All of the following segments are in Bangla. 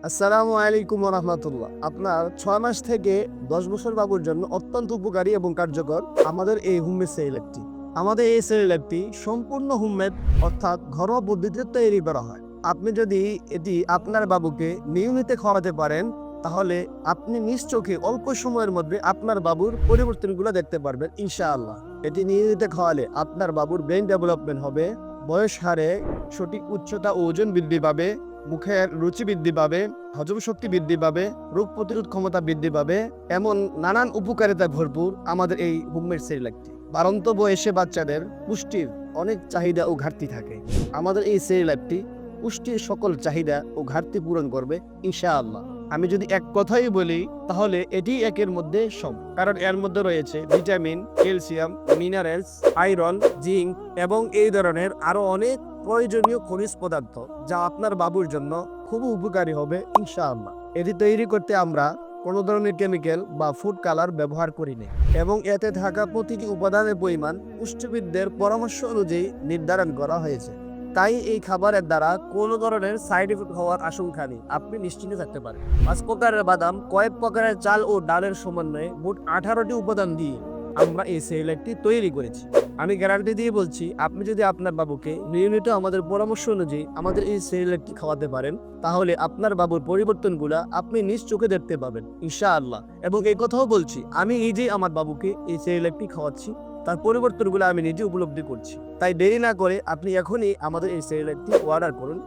আসসালামু আলাইকুম রহমতুল্লাহ। আপনার 6 মাস থেকে 10 বছর বাবুর জন্য অত্যন্ত উপকারী এবং কার্যকর আমাদের এই হোমমেড সেরিল্যাকটি। আমাদের এই সেরিল্যাকটি সম্পূর্ণ হোমমেড অর্থাৎ ঘরোয়া পদ্ধতিতে তৈরি করা হয়। আপনি যদি এটি আপনার বাবুকে নিয়মিত খাওয়াতে পারেন, তাহলে আপনি নিজ চোখে অল্প সময়ের মধ্যে আপনার বাবুর পরিবর্তনগুলো দেখতে পারবেন ইনশাআল্লাহ। এটি নিয়মিত খাওয়ালে আপনার বাবুর ব্রেন ডেভেলপমেন্ট হবে, বয়স হারে সঠিক উচ্চতা ও ওজন বৃদ্ধি পাবে, মুখের রুচি বৃদ্ধি পাবে, হজম শক্তি বৃদ্ধি পাবে, রোগ প্রতিরোধ ক্ষমতা বৃদ্ধি পাবে। এমন নানান উপকারিতায় ভরপুর আমাদের এই হোমমেড সেরিল্যাকটি। বাড়ন্ত বয়সে বাচ্চাদের পুষ্টির অনেক চাহিদা ও ঘাটতি থাকে। আমাদের এই সেরিল্যাকটি পুষ্টির সকল চাহিদা ও ঘাটতি পূরণ করবে ইনশাআল্লাহ। আমি যদি এক কথাই বলি, তাহলে এটি একের মধ্যে সব। কারণ এর মধ্যে রয়েছে vitamin, calcium, minerals, iron, zinc এবং এই ধরনের আরো অনেক প্রয়োজনীয় খনিজ পদার্থ, যা আপনার বাবুর জন্য খুব উপকারী হবে ইনশাআল্লাহ। এটি তৈরি করতে আমরা কোনো ধরনের কেমিক্যাল বা ফুড কালার ব্যবহার করি না, এবং এতে থাকা প্রতিটি উপাদানের পরিমাণ পুষ্টিবিদদের পরামর্শ অনুযায়ী নির্ধারণ করা হয়েছে। তাই এই খাবারের দ্বারা কোনো ধরনের সাইড এফেক্ট হওয়ার আশঙ্কা নেই, আপনি নিশ্চিন্তে থাকতে পারেন। 5 প্রকারের বাদাম, কয়েক প্রকারের চাল ও ডালের সমন্বয়ে মোট 18টি উপাদান দিয়ে আমরা এই সেরিল্যাকটি তৈরি করেছি। আমি গ্যারান্টি দিয়ে বলছি, আপনি যদি আপনার বাবুকে নিয়মিত আমাদের পরামর্শ অনুযায়ী আমাদের এই সেরিল্যাকটি খাওয়াতে পারেন, তাহলে আপনার বাবুর পরিবর্তনগুলা আপনি নিজ চোখে দেখতে পাবেন ইনশাআল্লাহ। এবং এই কথাও বলছি, আমি নিজেই আমার বাবুকে এই সেরিল্যাকটি খাওয়াচ্ছি, তার পরিবর্তনগুলো আমি নিজে উপলব্ধি করছি। তাই দেরি না করে আপনি এখনই আমাদের এই সেরিল্যাকটি অর্ডার করুন।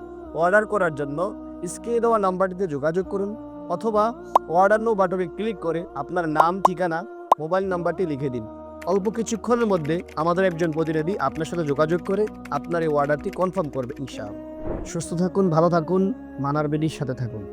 অর্ডার করার জন্য স্ক্রিনে দেওয়া নাম্বারটিতে যোগাযোগ করুন, অথবা অর্ডার নো বাটনে ক্লিক করে আপনার নাম, ঠিকানা, মোবাইল নাম্বারটি লিখে দিন। অল্প কিছুক্ষণের মধ্যে আমাদের একজন প্রতিনিধি আপনার সাথে যোগাযোগ করে আপনার এই অর্ডারটি কনফার্ম করবে ইনশাআল্লাহ। সুস্থ থাকুন, ভালো থাকুন, মানার বেডির সাথে থাকুন।